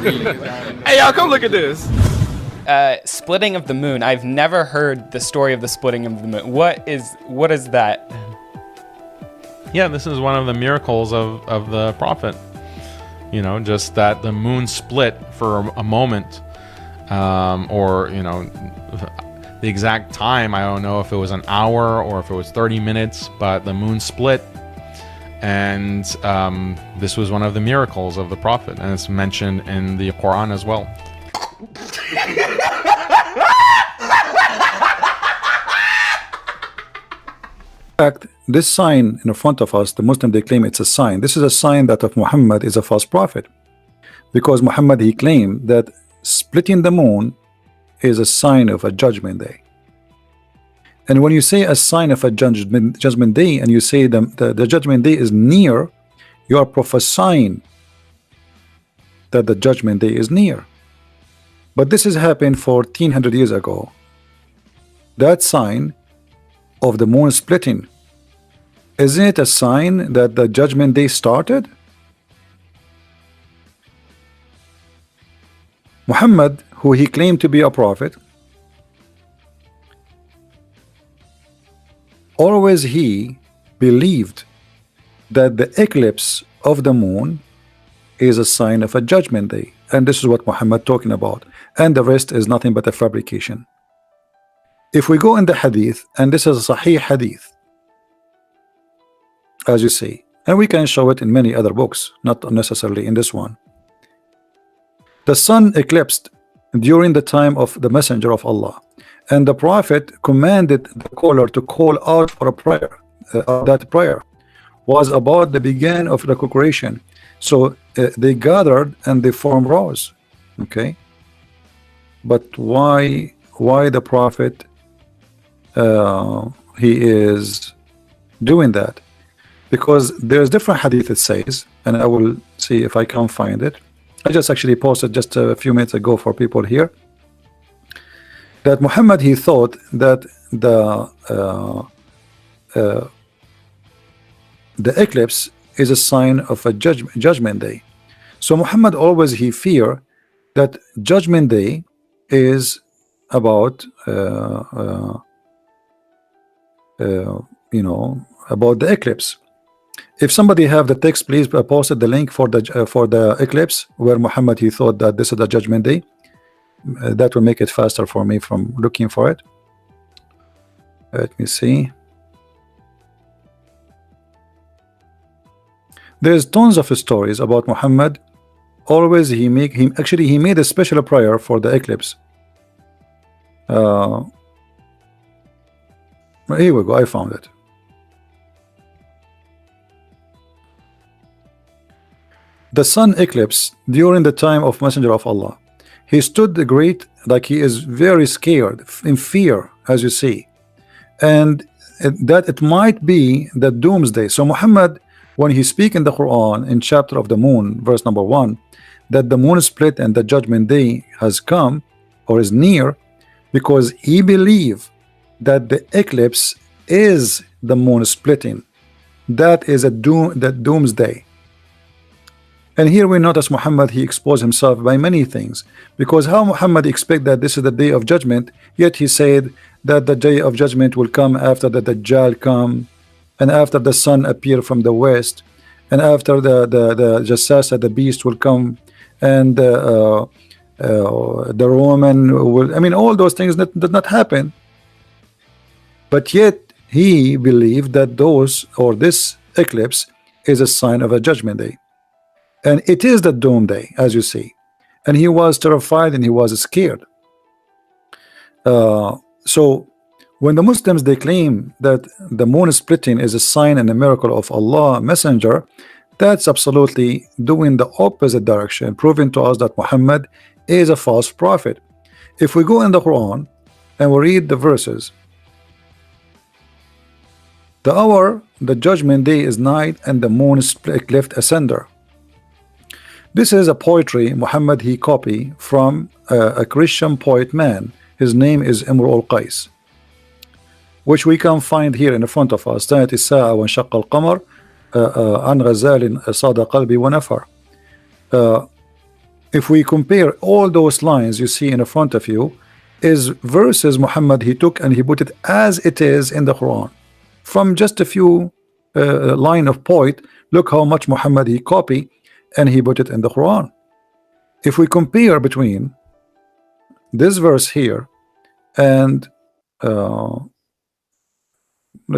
Hey, y'all, come look at this. Splitting of the moon. I've never heard the story of the splitting of the moon. What is that? Yeah, this is one of the miracles of the Prophet. You know, just that the moon split for a moment, or, you know, the exact time, I don't know if it was an hour or if it was 30 minutes, but the moon split. And this was one of the miracles of the Prophet, and it's mentioned in the Quran as well. In fact, this sign in front of us, the Muslims, they claim it's a sign. This is a sign that of Muhammad is a false prophet, because Muhammad, he claimed that splitting the moon is a sign of a judgment day. And when you say a sign of a judgment day, and you say the judgment day is near, you are prophesying that the judgment day is near. But this has happened 1400 years ago. That sign of the moon splitting, isn't it a sign that the judgment day started? Muhammad, who he claimed to be a prophet, always he believed that the eclipse of the moon is a sign of a judgment day, and this is what Muhammad talking about, and the rest is nothing but a fabrication. If we go in the hadith, and this is a sahih hadith, as you see, and we can show it in many other books, not necessarily in this one. The sun eclipsed during the time of the messenger of Allah, and the Prophet commanded the caller to call out for a prayer. That prayer was about the beginning of the creation. So they gathered and they formed rows. Okay, but why the Prophet he is doing that? Because there's different hadith it says, and I will see if I can find it. I just actually posted just a few minutes ago for people here, that Muhammad, he thought that the eclipse is a sign of a judgment day. So Muhammad always he fear that judgment day is about you know, about the eclipse. If somebody have the text, please post the link for the eclipse where Muhammad he thought that this is the judgment day. That will make it faster for me from looking for it. Let me see. There's tons of stories about Muhammad. Always he made a special prayer for the eclipse. Here we go, I found it. The sun eclipse during the time of Messenger of Allah. He stood great, like he is very scared, in fear, as you see, and that it might be the doomsday. So Muhammad, when he speak in the Quran in chapter of the moon, verse number 1, that the moon split and the judgment day has come or is near, because he believed that the eclipse is the moon splitting. That is a doomsday. And here we notice Muhammad, he exposed himself by many things, because how Muhammad expect that this is the day of judgment, yet he said that the day of judgment will come after the Dajjal come, and after the sun appear from the west, and after the Jassasa, the beast will come, and the Roman will, I mean, all those things that did not happen. But yet he believed that this eclipse is a sign of a judgment day. And it is the doom day, as you see. And he was terrified and he was scared. So when the Muslims, they claim that the moon splitting is a sign and a miracle of Allah messenger, that's absolutely doing the opposite direction, proving to us that Muhammad is a false prophet. If we go in the Quran and we read the verses, the hour, the judgment day is night, and the moon split left asunder. This is a poetry Muhammad he copied from a Christian poet man. His name is Imru al-Qais, which we can find here in front of us. Tanat as-sa'a wa shaqqa al-qamar an ghazal sada qalbi wa nafar. if we compare all those lines you see in front of you, is verses Muhammad he took and he put it as it is in the Quran from just a few line of poet. Look how much Muhammad he copied and he put it in the Quran. If we compare between this verse here and let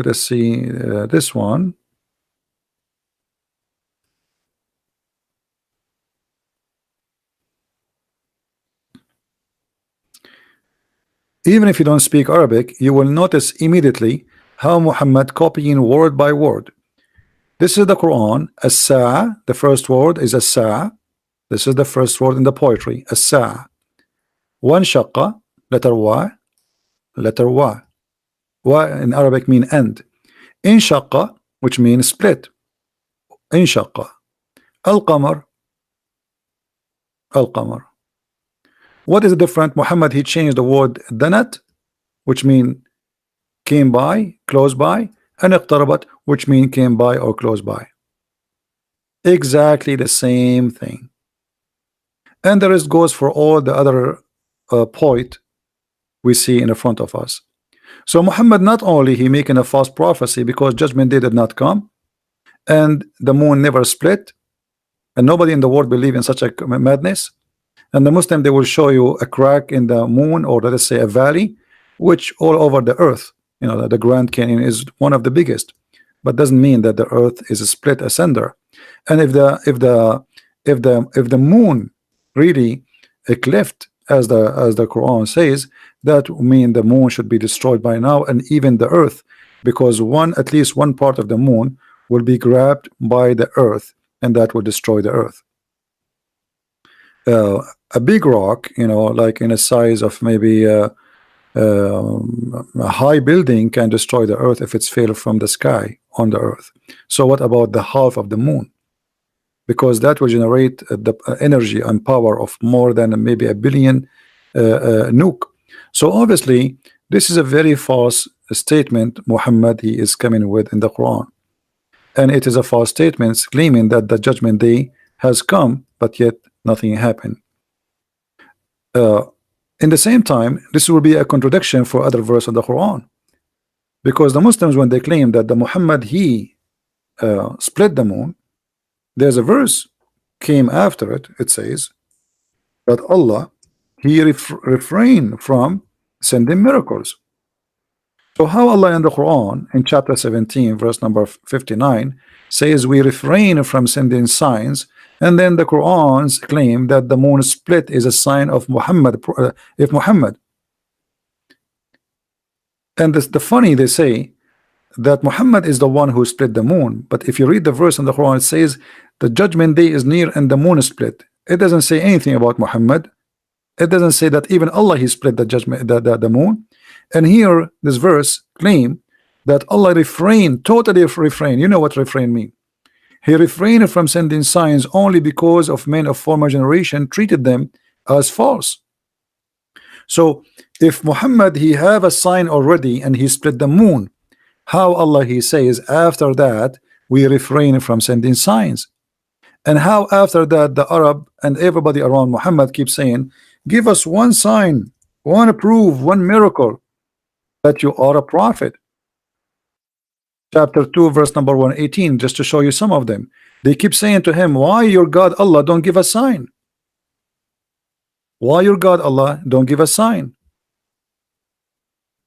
us see this one. Even if you don't speak Arabic, you will notice immediately how Muhammad copying word by word. This is the Quran. As-Sa'a, the first word is As-Sa'a. This is the first word in the poetry. As-Sa'a. One shaqqa, letter Y, letter Y. Y in Arabic mean end. In shaqqa, which means split. In shaqqa. Al-Qamar, Al-Qamar. What is the difference? Muhammad he changed the word danat, which mean came by, close by, and iqtarabat, which mean came by or close by. Exactly the same thing. And the rest goes for all the other poet we see in the front of us. So Muhammad not only he making a false prophecy because judgment day did not come, and the moon never split, and nobody in the world believe in such a madness. And the Muslim, they will show you a crack in the moon, or let us say a valley, which all over the earth, you know, the Grand Canyon is one of the biggest, but doesn't mean that the earth is a split asunder. And if the moon really eclipsed, as the Quran says, that mean the moon should be destroyed by now, and even the earth, because at least one part of the moon will be grabbed by the earth, and that will destroy the earth. A big rock, you know, like in a size of maybe a high building, can destroy the earth if it's fell from the sky on the earth. So what about the half of the moon? Because that will generate the energy and power of more than maybe a billion nuke. So obviously this is a very false statement Muhammad he is coming with in the Quran, and it is a false statement claiming that the judgment day has come, but yet nothing happened. In the same time, this will be a contradiction for other verse of the Quran, because the Muslims, when they claim that the Muhammad he split the moon, there's a verse came after it. It says that Allah he refrained from sending miracles. So how Allah in the Quran in chapter 17 verse number 59 says we refrain from sending signs, and then the Quran's claim that the moon split is a sign of Muhammad, if Muhammad. And the funny, they say that Muhammad is the one who split the moon, but if you read the verse in the Quran, it says the judgment day is near and the moon is split. It doesn't say anything about Muhammad. It doesn't say that even Allah he split the judgment, the moon. And here this verse claim that Allah refrained, totally refrained. You know what refrain mean? He refrained from sending signs only because of men of former generation treated them as false. So if Muhammad he have a sign already and he split the moon, how Allah he says after that we refrain from sending signs? And how after that the Arab and everybody around Muhammad keep saying, give us one sign, one proof, one miracle that you are a prophet. Chapter 2 verse number 118, just to show you some of them. They keep saying to him, why your God Allah don't give a sign? Why your God Allah don't give a sign?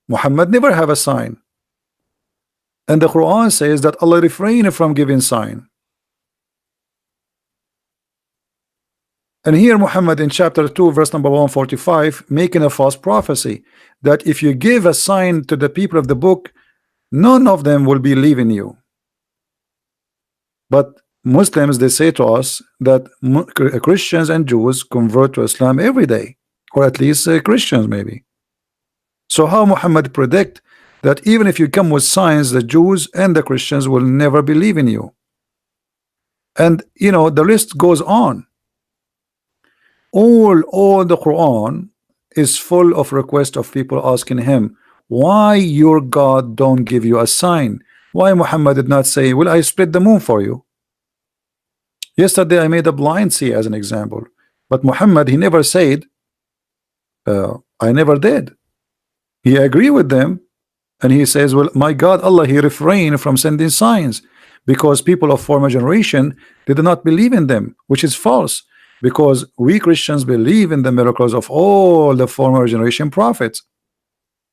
Muhammad never have a sign. And the Quran says that Allah refrained from giving sign. And here Muhammad in chapter 2 verse number 145 making a false prophecy that if you give a sign to the people of the book, none of them will believe in you. But Muslims, they say to us that Christians and Jews convert to Islam every day, or at least Christians maybe. So how Muhammad predict that even if you come with signs, the Jews and the Christians will never believe in you? And you know, the list goes on. All the Quran is full of requests of people asking him, why your God don't give you a sign? Why Muhammad did not say, well, I split the moon for you? Yesterday I made a blind see as an example. But Muhammad, he never said, I never did. He agreed with them, and he says, well, my God, Allah, he refrained from sending signs because people of former generation did not believe in them, which is false, because we Christians believe in the miracles of all the former generation prophets.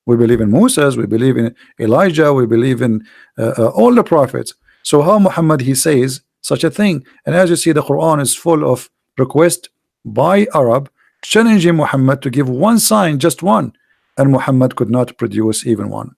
We believe in Moses, we believe in Elijah, we believe in all the prophets. So how Muhammad, he says such a thing? And as you see, the Quran is full of requests by Arab challenging Muhammad to give one sign, just one, and Muhammad could not produce even one.